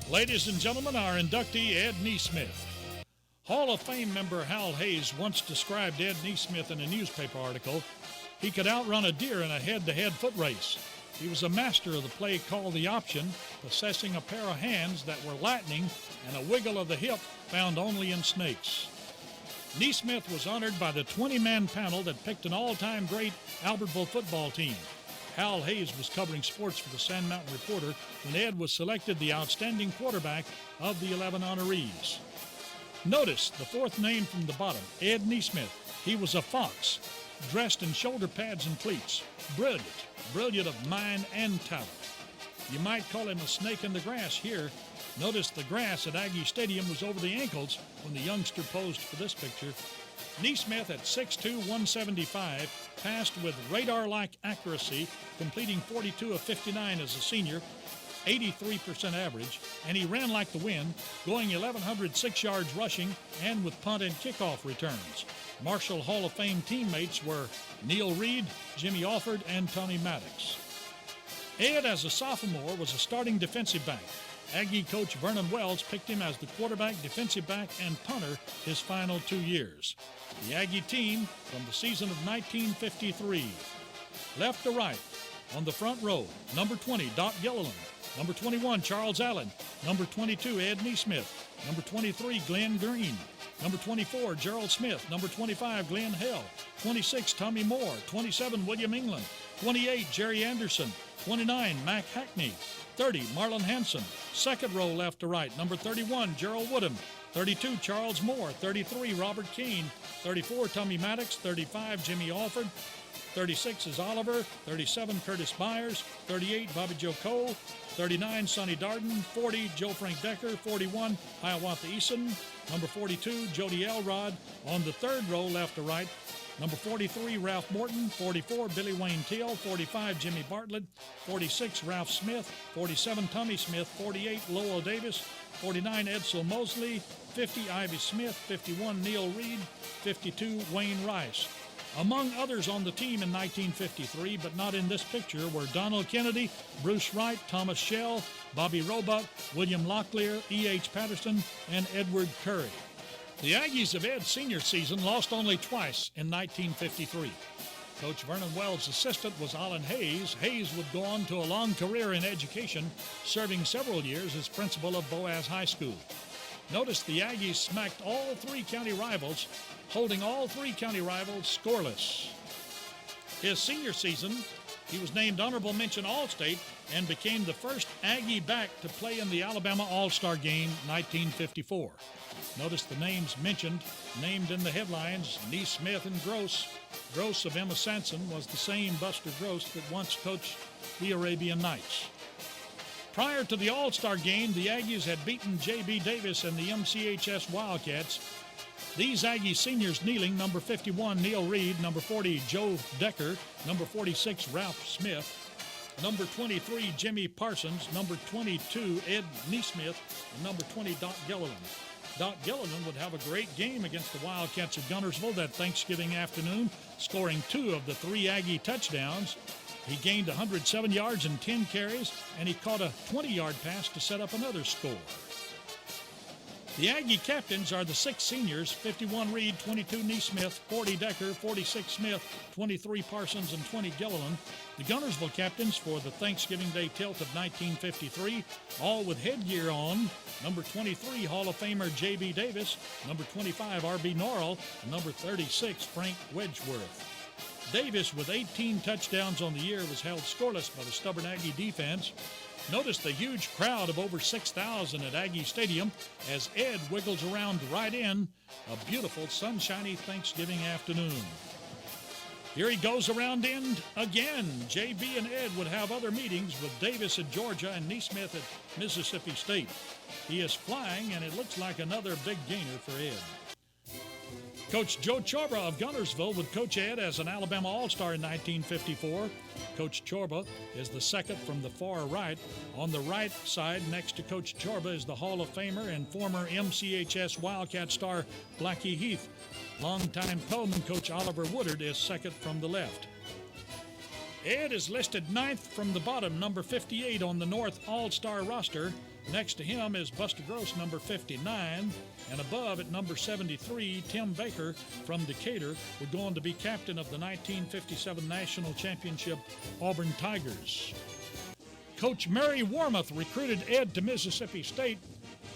Ladies and gentlemen, our inductee, Ed Nesmith. Hall of Fame member Hal Hayes once described Ed Nesmith in a newspaper article. He could outrun a deer in a head-to-head foot race. He was a master of the play called the option, possessing a pair of hands that were lightning and a wiggle of the hip found only in snakes. Nesmith was honored by the 20-man panel that picked an all-time great Albertville football team. Hal Hayes was covering sports for the Sand Mountain Reporter when Ed was selected the outstanding quarterback of the 11 honorees. Notice the fourth name from the bottom, Ed Nesmith. He was a fox, dressed in shoulder pads and cleats. Brilliant of mind and talent. You might call him a snake in the grass here. Notice the grass at Aggie Stadium was over the ankles when the youngster posed for this picture. Nesmith at 6'2", 175, passed with radar-like accuracy, completing 42 of 59 as a senior, 83% average, and he ran like the wind, going 1,106 yards rushing and with punt and kickoff returns. Marshall Hall of Fame teammates were Neil Reed, Jimmy Alford, and Tommy Maddox. Ed, as a sophomore, was a starting defensive back. Aggie coach Vernon Wells picked him as the quarterback, defensive back, and punter his final 2 years. The Aggie team from the season of 1953. Left to right, on the front row, number 20, Doc Gilliland. Number 21, Charles Allen. Number 22, Ed Nesmith. Number 23, Glenn Green. Number 24, Gerald Smith. Number 25, Glenn Hell. 26, Tommy Moore. 27, William England. 28, Jerry Anderson. 29, Mac Hackney. 30, Marlon Hanson. Second row left to right, number 31, Gerald Woodham. 32, Charles Moore. 33, Robert Keane. 34, Tommy Maddox. 35, Jimmy Alford. 36 is Oliver. 37, Curtis Byers. 38, Bobby Joe Cole. 39, Sonny Darden. 40, Joe Frank Decker. 41, Hiawatha Eason. Number 42, Jody Elrod. On the third row, left to right, number 43, Ralph Morton. 44, Billy Wayne Teal. 45, Jimmy Bartlett. 46, Ralph Smith. 47, Tommy Smith. 48, Lowell Davis. 49, Edsel Mosley. 50, Ivy Smith. 51, Neil Reed. 52, Wayne Rice. Among others on the team in 1953, but not in this picture, were Donald Kennedy, Bruce Wright, Thomas Shell, Bobby Roebuck, William Locklear, E.H. Patterson, and Edward Curry. The Aggies of Ed's senior season lost only twice in 1953. Coach Vernon Wells' assistant was Alan Hayes. Hayes would go on to a long career in education, serving several years as principal of Boaz High School. Notice the Aggies smacked all three county rivals, holding all three county rivals scoreless. His senior season, he was named Honorable Mention All-State and became the first Aggie back to play in the Alabama All-Star Game 1954. Notice the names mentioned, named in the headlines, Nesmith and Gross. Gross of Emma Sanson was the same Buster Gross that once coached the Arabian Nights. Prior to the All-Star Game, the Aggies had beaten J.B. Davis and the MCHS Wildcats. These Aggie seniors kneeling, number 51, Neil Reed, number 40, Joe Decker, number 46, Ralph Smith, number 23, Jimmy Parsons, number 22, Ed Nesmith, and number 20, Doc Gilliland. Doc Gilliland would have a great game against the Wildcats of Guntersville that Thanksgiving afternoon, scoring 2 of the 3 Aggie touchdowns. He gained 107 yards and 10 carries, and he caught a 20-yard pass to set up another score. The Aggie captains are the 6 seniors, 51 Reed, 22 Nesmith, 40 Decker, 46 Smith, 23 Parsons, and 20 Gilliland. The Guntersville captains for the Thanksgiving Day tilt of 1953, all with headgear on. Number 23, Hall of Famer J.B. Davis, number 25, R.B. Norrell, and number 36, Frank Wedgeworth. Davis, with 18 touchdowns on the year, was held scoreless by the stubborn Aggie defense. Notice the huge crowd of over 6,000 at Aggie Stadium as Ed wiggles around right in a beautiful sunshiny Thanksgiving afternoon. Here he goes around in again. J.B. and Ed would have other meetings with Davis at Georgia and Nesmith at Mississippi State. He is flying, and it looks like another big gainer for Ed. Coach Joe Chorba of Guntersville would coach Ed as an Alabama All-Star in 1954. Coach Chorba is the second from the far right. On the right side, next to Coach Chorba, is the Hall of Famer and former MCHS Wildcat star Blackie Heath. Longtime Coleman coach Oliver Woodard is second from the left. Ed is listed ninth from the bottom, number 58 on the North All-Star roster. Next to him is Buster Gross, number 59. And above at number 73, Tim Baker from Decatur would go on to be captain of the 1957 National Championship Auburn Tigers. Coach Mary Warmoth recruited Ed to Mississippi State.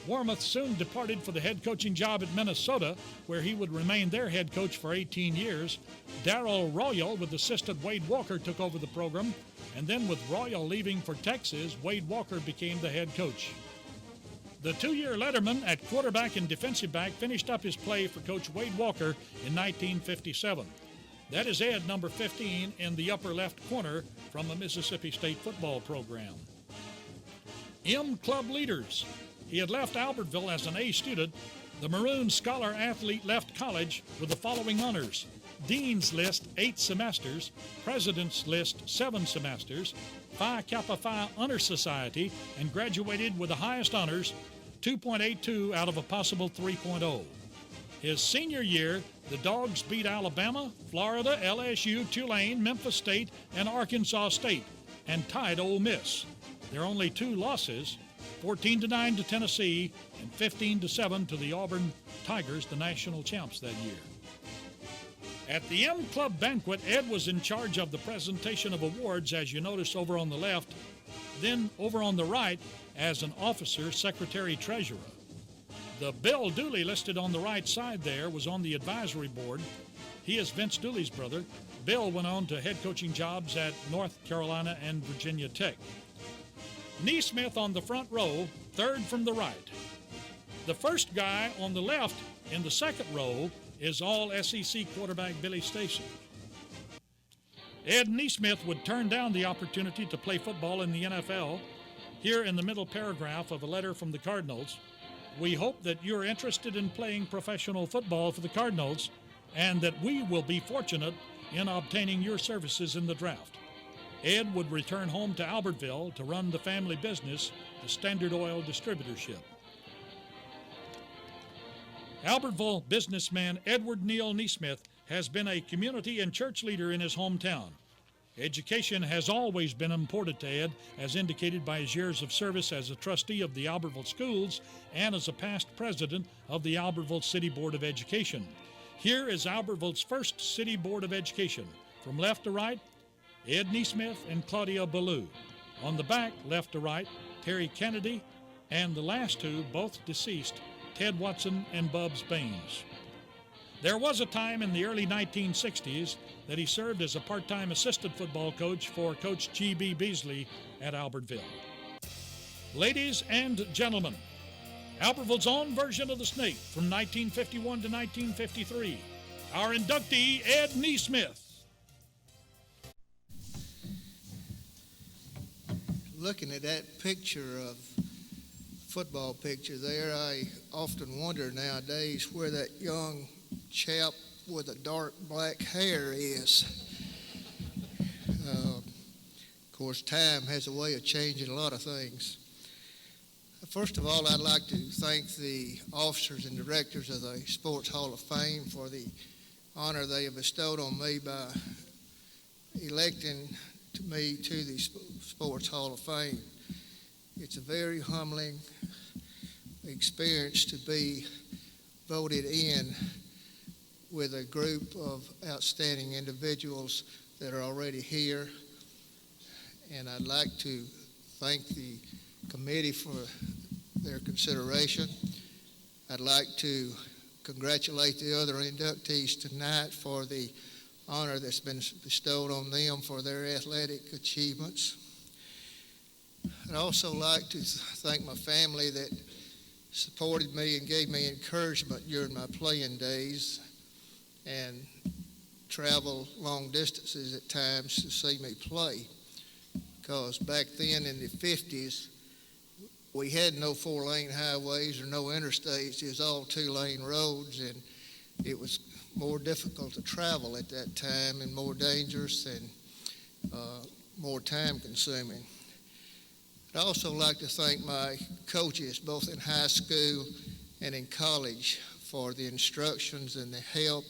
Warmoth soon departed for the head coaching job at Minnesota, where he would remain their head coach for 18 years. Darrell Royal, with assistant Wade Walker, took over the program. And then with Royal leaving for Texas, Wade Walker became the head coach. The two-year letterman at quarterback and defensive back finished up his play for Coach Wade Walker in 1957. That is Ed, number 15, in the upper left corner from the Mississippi State football program. M Club leaders. He had left Albertville as an A student. The Maroon Scholar athlete left college with the following honors: Dean's List 8 semesters, President's List 7 semesters, Phi Kappa Phi Honor Society, and graduated with the highest honors, 2.82 out of a possible 3.0. His senior year, the Dogs beat Alabama, Florida, LSU, Tulane, Memphis State, and Arkansas State, and tied Ole Miss. Their only two losses, 14-9 to Tennessee and 15-7 to the Auburn Tigers, the national champs that year. At the M Club banquet, Ed was in charge of the presentation of awards, as you notice over on the left. Then over on the right, as an officer, secretary, treasurer. The Bill Dooley listed on the right side there was on the advisory board. He is Vince Dooley's brother. Bill went on to head coaching jobs at North Carolina and Virginia Tech. Nesmith on the front row, third from the right. The first guy on the left in the second row is All-SEC quarterback Billy Stacy. Ed Nesmith would turn down the opportunity to play football in the NFL. Here in the middle paragraph of a letter from the Cardinals, we hope that you're interested in playing professional football for the Cardinals and that we will be fortunate in obtaining your services in the draft. Ed would return home to Albertville to run the family business, the Standard Oil Distributorship. Albertville businessman Edward Neal Nesmith has been a community and church leader in his hometown. Education has always been important to Ed, as indicated by his years of service as a trustee of the Albertville schools and as a past president of the Albertville City Board of Education. Here is Albertville's first City Board of Education. From left to right, Ed Nesmith and Claudia Ballou. On the back, left to right, Terry Kennedy, and the last two, both deceased, Ted Watson and Bubs Baines. There was a time in the early 1960s that he served as a part-time assistant football coach for Coach G.B. Beasley at Albertville. Ladies and gentlemen, Albertville's own version of the Snake from 1951 to 1953, our inductee, Ed Nesmith. Looking at that picture of football picture there, I often wonder nowadays where that young chap with the dark black hair is. Of course, time has a way of changing a lot of things. First of all, I'd like to thank the officers and directors of the Sports Hall of Fame for the honor they have bestowed on me by electing me to the Sports Hall of Fame. It's a very humbling experience to be voted in with a group of outstanding individuals that are already here. And I'd like to thank the committee for their consideration. I'd like to congratulate the other inductees tonight for the honor that's been bestowed on them for their athletic achievements. I'd also like to thank my family that supported me and gave me encouragement during my playing days and travel long distances at times to see me play. Because back then in the 50s, we had no four-lane highways or no interstates. It was all two-lane roads, and it was more difficult to travel at that time and more dangerous and more time-consuming. I'd also like to thank my coaches, both in high school and in college, for the instructions and the help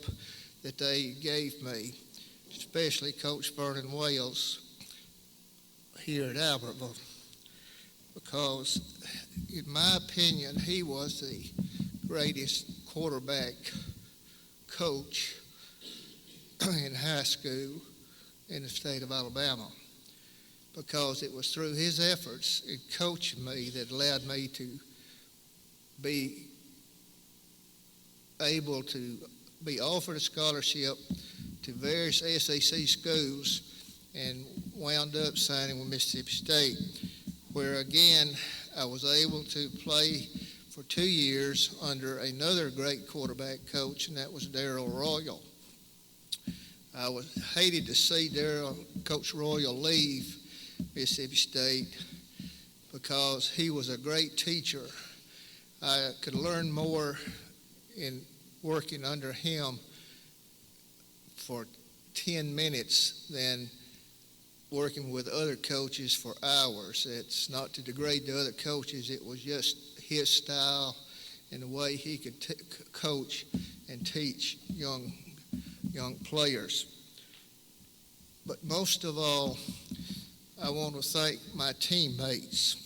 that they gave me, especially Coach Vernon Wales. here at Albertville, because in my opinion, he was the greatest quarterback coach in high school in the state of Alabama, because it was through his efforts in coaching me that allowed me to be able to be offered a scholarship to various SEC schools and wound up signing with Mississippi State, where again I was able to play for 2 years under another great quarterback coach, and that was Darrell Royal. I was hated to see Coach Royal leave Mississippi State because he was a great teacher. I could learn more in working under him for 10 minutes than working with other coaches for hours. It's not to degrade the other coaches, it was just his style and the way he could coach and teach young players. But most of all, I want to thank my teammates,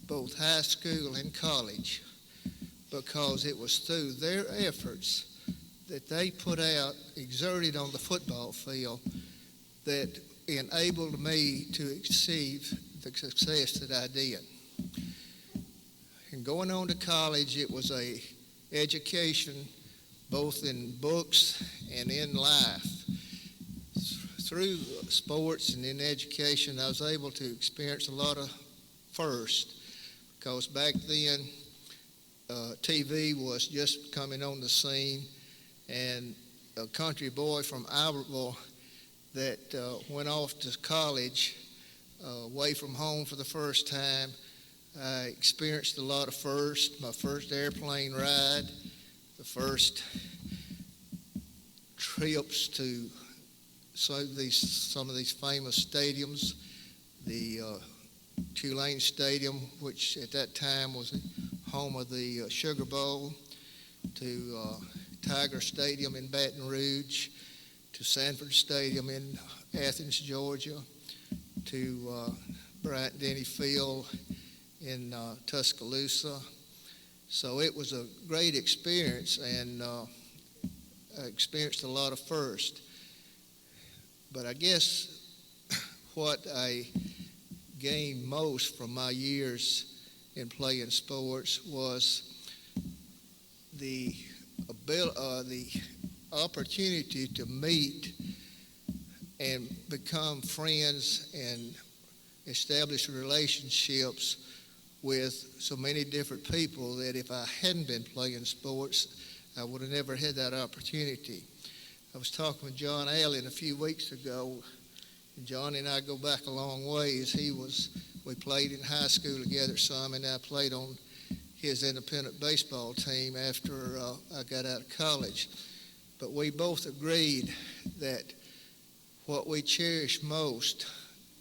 both high school and college, because it was through their efforts that they put out, exerted on the football field, that enabled me to achieve the success that I did. And going on to college, it was a education both in books and in life. Through sports and in education, I was able to experience a lot of firsts, because back then TV was just coming on the scene, and a country boy from Albertville that went off to college away from home for the first time, I experienced a lot of firsts. My first airplane ride, the first trips to some of these famous stadiums, the Tulane Stadium, which at that time was the home of the Sugar Bowl, to Tiger Stadium in Baton Rouge, to Sanford Stadium in Athens, Georgia, to Bryant-Denny Field in Tuscaloosa. So it was a great experience, and I experienced a lot of firsts. But I guess what I gained most from my years in playing sports was the opportunity to meet and become friends and establish relationships with so many different people that if I hadn't been playing sports, I would have never had that opportunity. I was talking with John Allen a few weeks ago, and John and I go back a long ways. We played in high school together some, and I played on his independent baseball team after I got out of college. But we both agreed that what we cherish most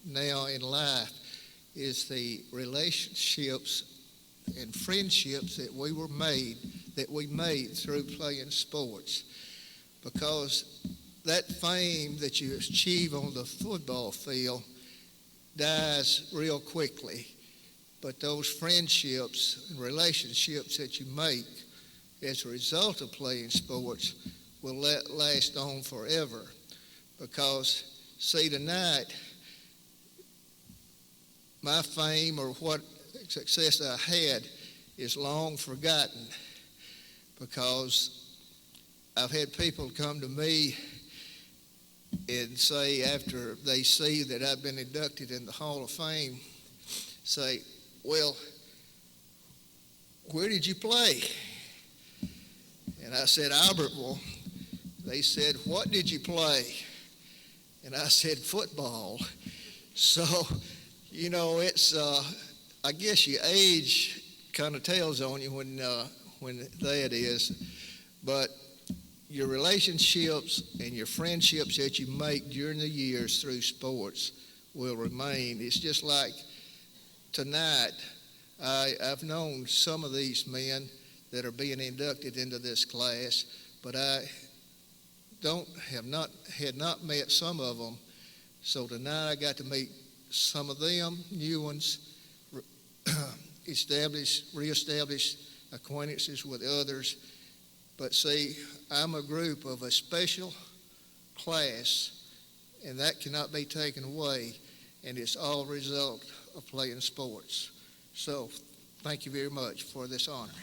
now in life is the relationships and friendships that we made through playing sports. Because that fame that you achieve on the football field dies real quickly. But those friendships and relationships that you make as a result of playing sports will last on forever. Because, see, tonight, my fame or what success I had is long forgotten, because I've had people come to me and say, after they see that I've been inducted in the Hall of Fame, say, well, where did you play? And I said, Albertville. They said, what did you play? And I said, football. So, it's, I guess your age kind of tells on you when that is. But your relationships and your friendships that you make during the years through sports will remain. It's just like tonight, I've known some of these men that are being inducted into this class, but I had not met some of them. So tonight I got to meet some of them, new ones, reestablish acquaintances with others. But see, I'm a group of a special class, and that cannot be taken away, and it's all a result of playing sports. So thank you very much for this honor.